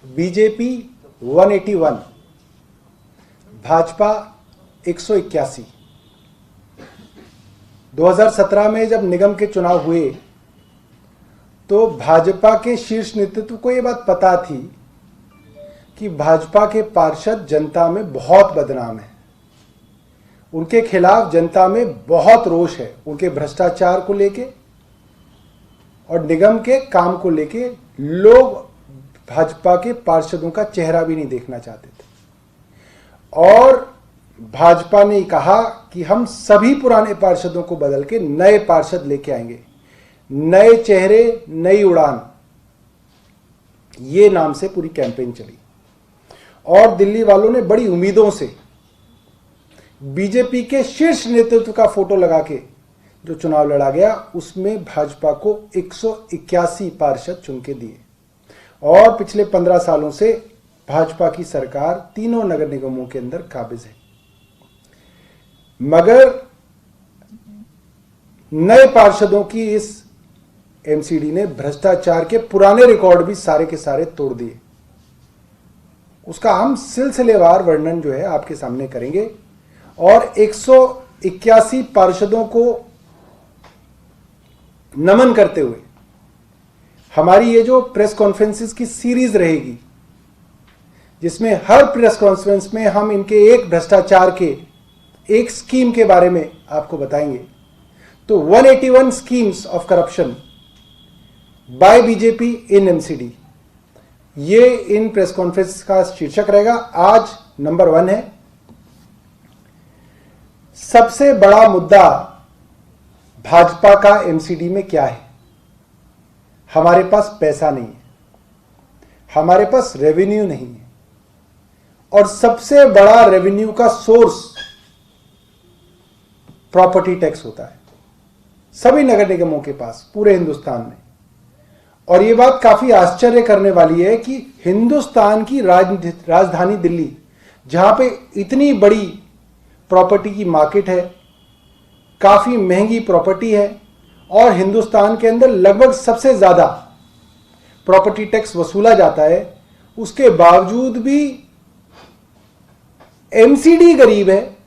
BJP 181, Bhajpa 181। 2017 में जब निगम के चुनाव हुए तो भाजपा के शीर्ष नेतृत्व को यह बात पता थी कि भाजपा के पार्षद जनता में बहुत बदनाम है, उनके खिलाफ जनता में बहुत रोष है, उनके भ्रष्टाचार को लेके और निगम के काम को लेके लोग भाजपा के पार्षदों का चेहरा भी नहीं देखना चाहते थे। और भाजपा ने कहा कि हम सभी पुराने पार्षदों को बदल के नए पार्षद लेके आएंगे, नए चेहरे नई उड़ान, ये नाम से पूरी कैंपेन चली। और दिल्ली वालों ने बड़ी उम्मीदों से बीजेपी के शीर्ष नेतृत्व का फोटो लगा के जो चुनाव लड़ा गया उसमें भाजपा को 181 पार्षद चुन के दिए। और पिछले 15 सालों से भाजपा की सरकार तीनों नगर निगमों के अंदर काबिज है। मगर नए पार्षदों की इस एमसीडी ने भ्रष्टाचार के पुराने रिकॉर्ड भी सारे के सारे तोड़ दिए। उसका हम सिलसिलेवार वर्णन जो है आपके सामने करेंगे और 181 पार्षदों को नमन करते हुए हमारी ये जो प्रेस कॉन्फ्रेंसेस की सीरीज रहेगी, जिसमें हर प्रेस कॉन्फ्रेंस में हम इनके एक भ्रष्टाचार के एक स्कीम के बारे में आपको बताएंगे। तो 181 schemes of corruption by BJP in MCD, ये इन प्रेस कॉन्फ्रेंस का शीर्षक रहेगा। आज नंबर 1 है, सबसे बड़ा मुद्दा भाजपा का एमसीडी में क्या है। हमारे पास पैसा नहीं है, हमारे पास रेवेन्यू नहीं है, और सबसे बड़ा रेवेन्यू का सोर्स प्रॉपर्टी टैक्स होता है सभी नगर निगमों के पास पूरे हिंदुस्तान में। और यह बात काफी आश्चर्य करने वाली है कि हिंदुस्तान की राजधानी दिल्ली, जहां पे इतनी बड़ी प्रॉपर्टी की मार्केट है, काफी महंगी प्रॉपर्टी है और हिंदुस्तान के अंदर लगभग सबसे ज्यादा प्रॉपर्टी टैक्स वसूला जाता है, उसके बावजूद भी एमसीडी गरीब है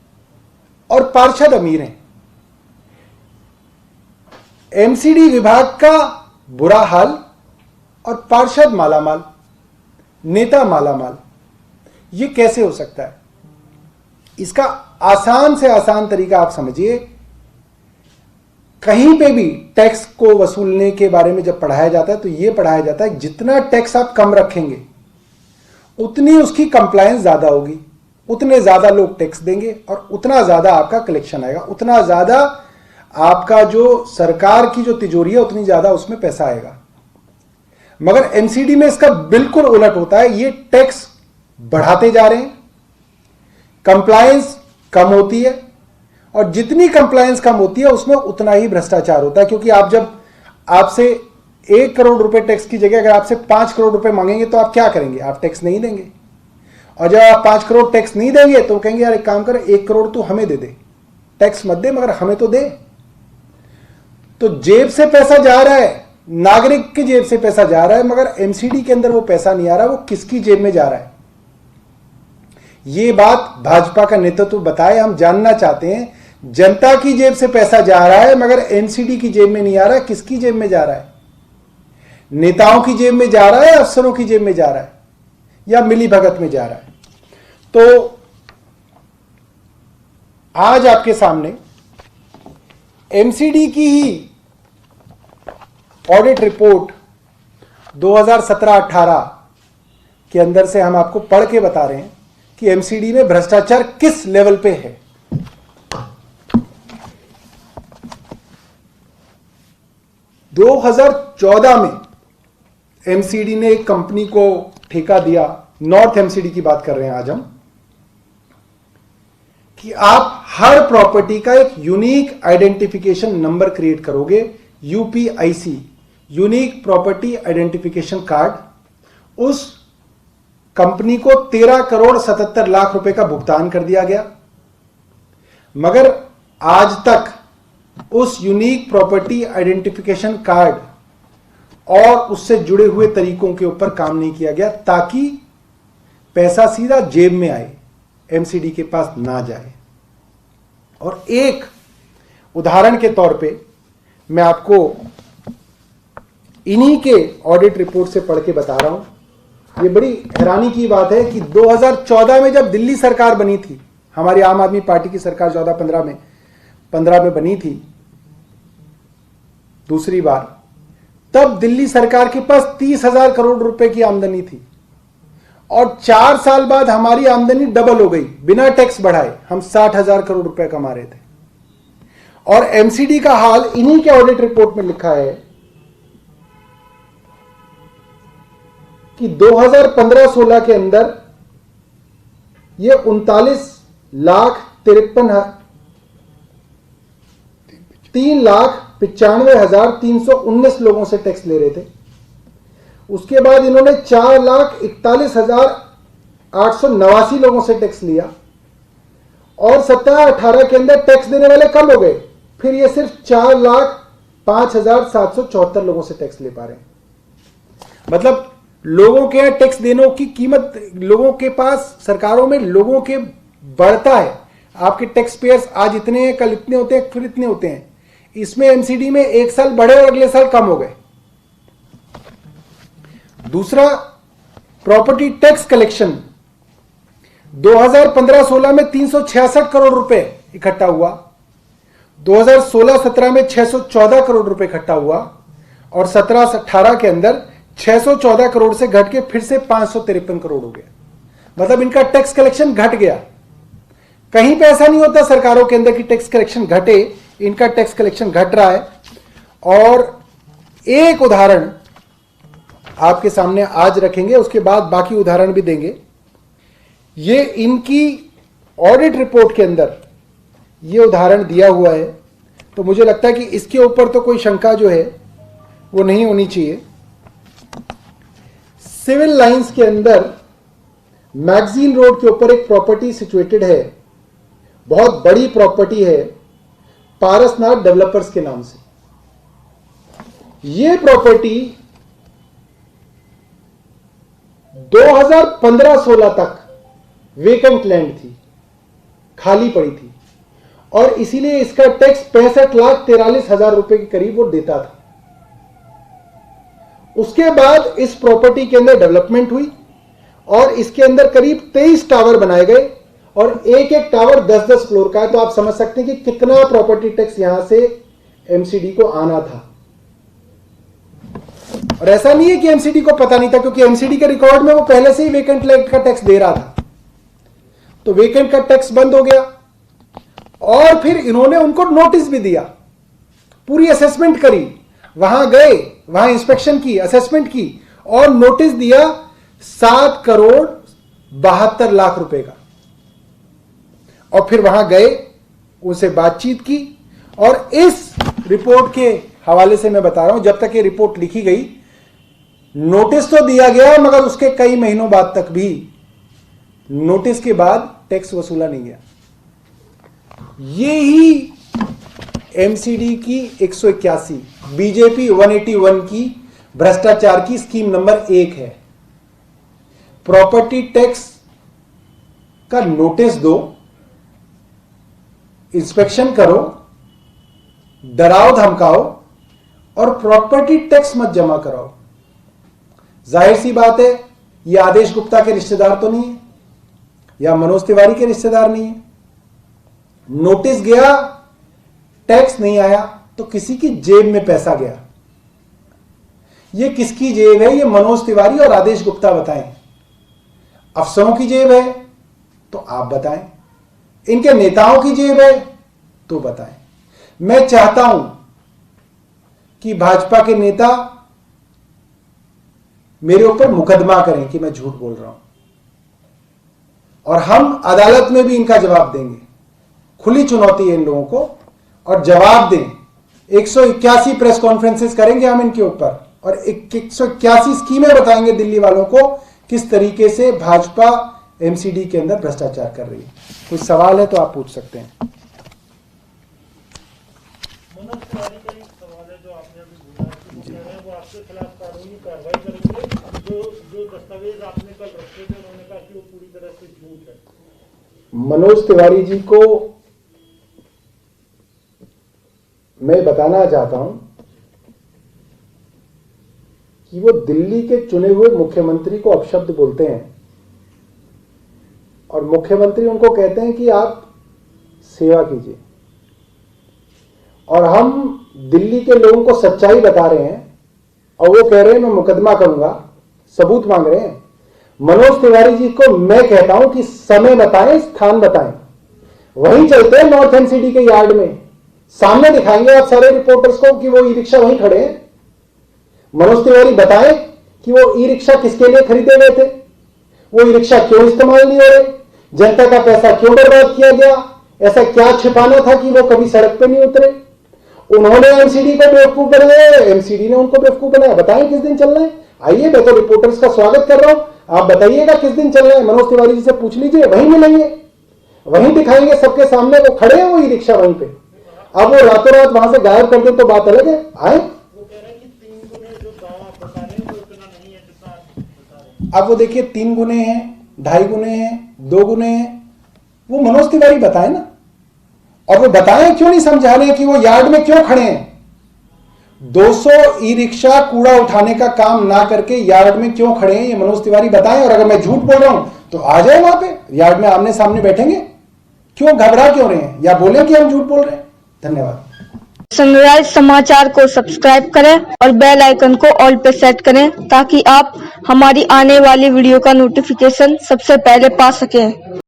और पार्षद अमीर हैं। एमसीडी विभाग का बुरा हाल और पार्षद मालामाल, नेता मालामाल, यह कैसे हो सकता है? इसका आसान से आसान तरीका आप समझिए। कहीं पे भी टैक्स को वसूलने के बारे में जब पढ़ाया जाता है तो यह पढ़ाया जाता है जितना टैक्स आप कम रखेंगे उतनी उसकी कंप्लायंस ज्यादा होगी, उतने ज्यादा लोग टैक्स देंगे और उतना ज्यादा आपका कलेक्शन आएगा, उतना ज्यादा आपका जो सरकार की जो तिजोरी है उतनी ज्यादा उसमें पैसा आएगा। मगर एमसीडी में इसका बिल्कुल उलट होता है, ये टैक्स बढ़ाते जा रहे हैं, कंप्लायंस कम होती है और जितनी कंप्लायंस कम होती है उसमें उतना ही भ्रष्टाचार होता है। क्योंकि आप जब आपसे 1 करोड़ रुपए टैक्स की जगह अगर आपसे 5 करोड़ रुपए मांगेंगे तो आप क्या करेंगे? आप टैक्स नहीं देंगे। और जब आप 5 करोड़ टैक्स नहीं देंगे तो कहेंगे यार एक काम कर, 1 करोड़ तू हमें दे दे, टैक्स मत दे मगर हमें तो दे। तो जेब से पैसा जा रहा है, नागरिक की जेब से पैसा जा रहा है, मगर एमसीडी के अंदर वो पैसा नहीं आ रहा, वो किसकी जेब में जा रहा है? ये बात भाजपा का नेतृत्व बताए। हम जानना चाहते हैं, जनता की जेब से पैसा जा रहा है मगर एमसीडी की जेब में नहीं आ रहा है, किसकी जेब में जा रहा है? नेताओं की जेब में जा रहा है, अफसरों की जेब में जा रहा है, या मिली भगत में जा रहा है? तो आज आपके सामने एमसीडी की ही ऑडिट रिपोर्ट 2017-18 के अंदर से हम आपको पढ़ के बता रहे हैं कि एमसीडी में भ्रष्टाचार किस लेवल पे है। दो 2014 में एमसीडी ने एक कंपनी को ठेका दिया, नॉर्थ एमसीडी की बात कर रहे हैं आज हम, कि आप हर प्रॉपर्टी का एक यूनिक आइडेंटिफिकेशन नंबर क्रिएट करोगे, यूपीआईसी, यूनिक प्रॉपर्टी आइडेंटिफिकेशन कार्ड। उस कंपनी को 13 करोड़ 77 लाख रुपए का भुगतान कर दिया गया, मगर आज तक उस यूनिक प्रॉपर्टी आइडेंटिफिकेशन कार्ड और उससे जुड़े हुए तरीकों के ऊपर काम नहीं किया गया ताकि पैसा सीधा जेब में आए, एमसीडी के पास ना जाए। और एक उदाहरण के तौर पे मैं आपको इन्हीं के ऑडिट रिपोर्ट से पढ़ के बता रहा हूं। ये बड़ी हैरानी की बात है कि 2014 में जब दिल्ली सरकार बनी थी, हमारी आम आदमी पार्टी की सरकार 14-15 में बनी थी दूसरी बार, तब दिल्ली सरकार के पास 30,000 करोड़ रुपए की आमदनी थी और 4 साल बाद हमारी आमदनी डबल हो गई। बिना टैक्स बढ़ाए हम 60,000 करोड़ रुपए कमा रहे थे। और एमसीडी का हाल इन्हीं के ऑडिट रिपोर्ट में लिखा है कि 2015-16 के अंदर ये 3,95,319 लोगों से टैक्स ले रहे थे। उसके बाद इन्होंने 4,41,889 लोगों से टैक्स लिया और 17-18 के अंदर टैक्स देने वाले कम हो गए। फिर ये सिर्फ 4,05,774 लोगों से टैक्स ले पा रहे हैं। मतलब लोगों के यहां टैक्स देने की कीमत, लोगों के पास, सरकारों में लोगों के बढ़ता है। आपके टैक्स पेयर्स आज इतने हैं, कल इतने होते हैं, फिर इतने होते हैं। इसमें एमसीडी में एक साल बढ़े और अगले साल कम हो गए। दूसरा, प्रॉपर्टी टैक्स कलेक्शन 2015-16 में 366 करोड़ रुपए इकट्ठा हुआ, 2016-17 में 614 करोड़ रुपए इकट्ठा हुआ और 17-18 के अंदर 614 करोड़ से घट के फिर से 553 करोड़ हो गया। मतलब इनका टैक्स कलेक्शन घट गया। कहीं पे ऐसा नहीं होता सरकारों के अंदर कि टैक्स कलेक्शन घटे, इनका टैक्स कलेक्शन घट रहा है। और एक उदाहरण आपके सामने आज रखेंगे, उसके बाद बाकी उदाहरण भी देंगे। ये इनकी ऑडिट रिपोर्ट के अंदर ये उदाहरण दिया हुआ है, तो मुझे लगता है कि इसके ऊपर तो कोई शंका जो है वो नहीं होनी चाहिए। सिविल लाइंस के अंदर मैगजीन रोड के ऊपर एक प्रॉपर्टी सिचुएटेड है, बहुत बड़ी प्रॉपर्टी है, पारसनाथ डेवलपर्स के नाम से। यह प्रॉपर्टी 2015-16 तक वेकेंट लैंड थी, खाली पड़ी थी और इसीलिए इसका टैक्स 65,43,000 रुपए के करीब वो देता था। उसके बाद इस प्रॉपर्टी के अंदर डेवलपमेंट हुई और इसके अंदर करीब 23 टावर बनाए गए और एक एक टावर 10-10 फ्लोर का है। तो आप समझ सकते हैं कि कितना प्रॉपर्टी टैक्स यहां से एमसीडी को आना था। और ऐसा नहीं है कि एमसीडी को पता नहीं था, क्योंकि एमसीडी के रिकॉर्ड में वो पहले से ही वेकेंट लैंड का टैक्स दे रहा था। तो वेकेंट का टैक्स बंद हो गया और फिर इन्होंने उनको नोटिस भी दिया, पूरी असेसमेंट करी, वहां गए, वहां इंस्पेक्शन की, असेसमेंट की और नोटिस दिया 7,72,00,000 रुपए का। और फिर वहां गए, उनसे बातचीत की और इस रिपोर्ट के हवाले से मैं बता रहा हूं, जब तक ये रिपोर्ट लिखी गई, नोटिस तो दिया गया मगर उसके कई महीनों बाद तक भी नोटिस के बाद टैक्स वसूला नहीं गया। ये ही एमसीडी की 181 बीजेपी 181 की भ्रष्टाचार की स्कीम नंबर 1 है। प्रॉपर्टी टैक्स का नोटिस दो, इंस्पेक्शन करो, डराओ धमकाओ और प्रॉपर्टी टैक्स मत जमा कराओ। जाहिर सी बात है, यह आदेश गुप्ता के रिश्तेदार तो नहीं है या मनोज तिवारी के रिश्तेदार नहीं है। नोटिस गया, टैक्स नहीं आया तो किसी की जेब में पैसा गया। यह किसकी जेब है? यह मनोज तिवारी और आदेश गुप्ता बताएं। अफसरों की जेब है तो आप बताएं, इनके नेताओं की जेब है तो बताएं। मैं चाहता हूं कि भाजपा के नेता मेरे ऊपर मुकदमा करें कि मैं झूठ बोल रहा हूं और हम अदालत में भी इनका जवाब देंगे। खुली चुनौती है इन लोगों को, और जवाब दें। 181 प्रेस कॉन्फ्रेंसेस करेंगे हम इनके ऊपर और 181 स्कीमें बताएंगे दिल्ली वालों को किस तरीके से भाजपा एमसीडी के अंदर भ्रष्टाचार कर रही है। कोई सवाल है तो आप पूछ सकते हैं। मनोज तिवारी का एक सवाल है जो आपने अभी बोला, वो आपके खिलाफ जो दस्तावेज आपने कल रखे थे उन्होंने कहा कि वो पूरी तरह से झूठ है। मनोज तिवारी जी को मैं बताना चाहता हूं कि वो दिल्ली के चुने हुए मुख्यमंत्री को अपशब्द बोलते हैं और मुख्यमंत्री उनको कहते हैं कि आप सेवा कीजिए, और हम दिल्ली के लोगों को सच्चाई बता रहे हैं और वो कह रहे हैं मैं मुकदमा करूंगा, सबूत मांग रहे हैं। मनोज तिवारी जी को मैं कहता हूं कि समय बताएं, स्थान बताएं, वहीं चलते हैं नॉर्थ एनसीडी के यार्ड में, सामने दिखाएंगे आप सारे रिपोर्टर्स को कि वो ई रिक्शा वहीं खड़े हैं। मनोज तिवारी बताएं कि वो ई रिक्शा किसके लिए खरीदे गए थे, वो ई रिक्शा क्यों इस्तेमाल नहीं हो रहे, जनता का पैसा क्यों बर्बाद किया गया, ऐसा क्या छिपाना था कि वो कभी सड़क पे नहीं उतरे। उन्होंने एमसीडी को बेवकूफ बनाया, एमसीडी ने उनको बेवकूफ बनाया। बताएं किस दिन चलना है, आइए, मैं तो रिपोर्टर्स का स्वागत कर रहा हूं, आप बताइएगा किस दिन चलना है। मनोज तिवारी जी से पूछ लीजिए, वहीं मिलेंगे, वहीं दिखाएंगे सबके सामने, वो खड़े हैं वो ई रिक्शा वहीं पे। अब वो रातों रात वहां से गायब कर दे तो बात अलग है। आए, वो कह रहे हैं कि 3 गुने जो दावा बता रहे हैं वो इतना नहीं है जितना बता रहे हैं। अब वो देखिए 3 गुने हैं, 2.5 गुने हैं, 2 गुने हैं, वो मनोज तिवारी बताए ना, और वो बताएं क्यों नहीं समझा रहे कि वो यार्ड में क्यों खड़े हैं। 200 ई रिक्शा कूड़ा उठाने का काम ना करके यार्ड में क्यों खड़े हैं, ये मनोज तिवारी बताएं। और अगर मैं झूठ बोल रहा हूं तो आ जाए वहां पे यार्ड में, आमने सामने बैठेंगे, क्यों घबरा क्यों रहे हैं, या बोले कि हम झूठ बोल रहे हैं। धन्यवाद। सनराइज समाचार को सब्सक्राइब करें और बेल आइकन को ऑल पे सेट करें ताकि आप हमारी आने वाली वीडियो का नोटिफिकेशन सबसे पहले पा सकें।